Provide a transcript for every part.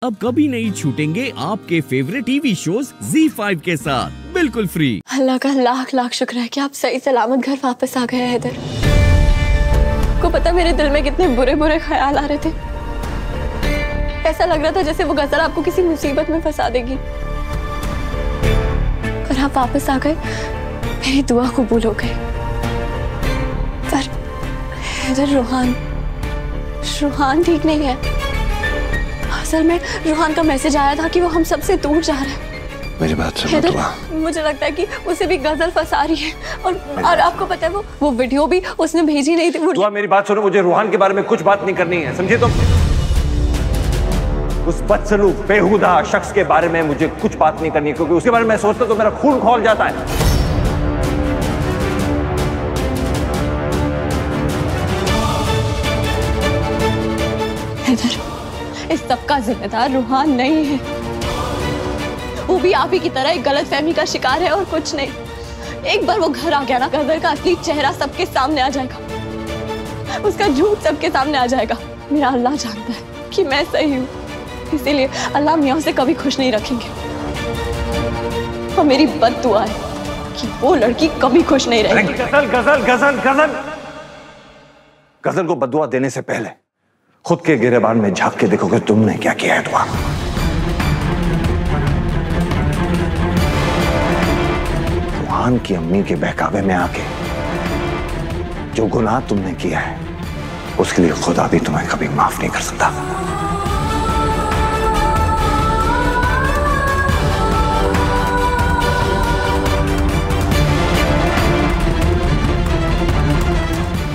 अब कभी नहीं छूटेंगे आपके फेवरेट टीवी शोज ZEE5 के साथ बिल्कुल फ्री। अल्लाह का लाख लाख शुक्र है कि आप सही सलामत घर वापस आ गए हैं इधर। को पता मेरे दिल में कितने बुरे बुरे ख्याल आ रहे थे। ऐसा लग रहा था जैसे वो गजल आपको किसी मुसीबत में फंसा देगी। पर आप वापस आ गए, मेरी दुआ कबूल हो गई। पर इधर रूहान ठीक नहीं है। असल में रूहान का मैसेज आया था कि वो हम सबसे दूर जा रहा है। मेरी बात सुनो दुआ। मुझे लगता है कि उसे भी गजल फंसा रही है और आपको पता है वो वीडियो भी उसने भेजी नहीं थी। दुआ मेरी बात सुनो, मुझे रूहान के बारे में कुछ बात नहीं करनी है, समझे तुम? उस बदसलूक बेहुदा शख्स के बारे में मुझे कुछ बात नहीं करनी है, क्योंकि उसके बारे में सोचता तो मेरा खून खौल जाता है। इस सब का जिम्मेदार रूहान नहीं है। वो भी आप ही की तरह एक गलतफहमी का शिकार है और कुछ नहीं। एक बार वो घर आ गया ना, गदर का असली चेहरा सबके सामने आ जाएगा। उसका झूठ सबके सामने आ जाएगा। मेरा अल्लाह जानता है कि मैं सही हूँ, इसीलिए अल्लाह मियाँ उसे कभी खुश नहीं रखेंगे। और मेरी बद्दुआ है कि वो लड़की कभी खुश नहीं रहेगी। गजल को बद्दुआ देने से पहले खुद के गिरेबान में झांक के देखोगे तुमने क्या किया है। दुआ रूहान की अम्मी के बहकावे में आके जो गुनाह तुमने किया है, उसके लिए खुदा भी तुम्हें कभी माफ नहीं कर सकता।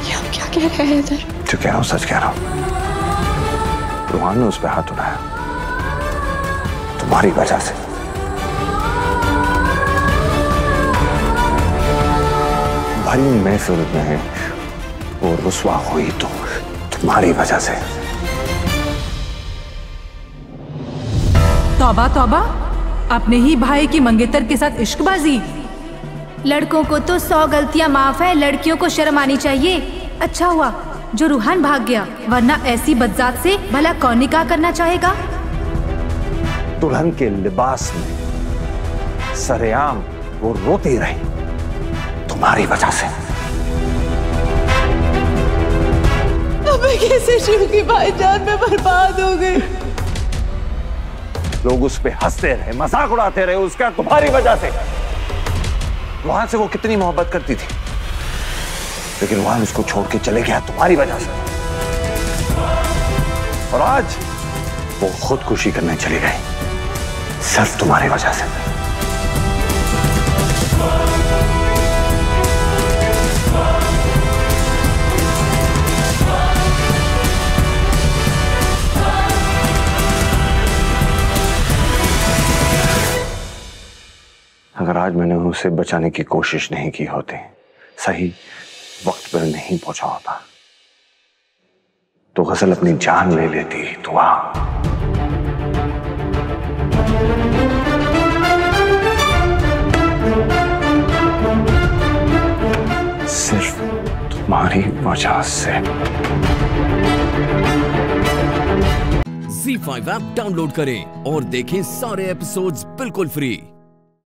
ये आप क्या कह रहे हैं इधर? जो कह रहा हूं सच कह रहा हूं। रूहान ने उस पर हाथ उठाया तुम्हारी वजह से। भारी महफिल में वो रुसवा हुई तो तुम्हारी वजह से। तौबा तौबा, अपने ही भाई की मंगेतर के साथ इश्कबाजी। लड़कों को तो 100 गलतियां माफ है, लड़कियों को शर्म आनी चाहिए। अच्छा हुआ जो रूहान भाग गया, वरना ऐसी बदजात से भला कौन निकाह करना चाहेगा। दुल्हन के लिबास में सरेआम वो रोती रही तुम्हारी वजह से। मैं कैसे शिव की भाईजान में बर्बाद हो गई। लोग उस पे हंसते रहे, मजाक उड़ाते रहे उसका तुम्हारी वजह से। वहां से वो कितनी मोहब्बत करती थी, लेकिन वहां उसको छोड़ के चले गया तुम्हारी वजह से। और आज वो खुदकुशी करने चली गई सिर्फ तुम्हारी वजह से। अगर आज मैंने उसे बचाने की कोशिश नहीं की होती, सही वक्त पर नहीं पहुंचा होता, तो गजल अपनी जान ले लेती। दुआ सिर्फ तुम्हारी वजह से। ZEE5 ऐप डाउनलोड करें और देखें सारे एपिसोड्स बिल्कुल फ्री।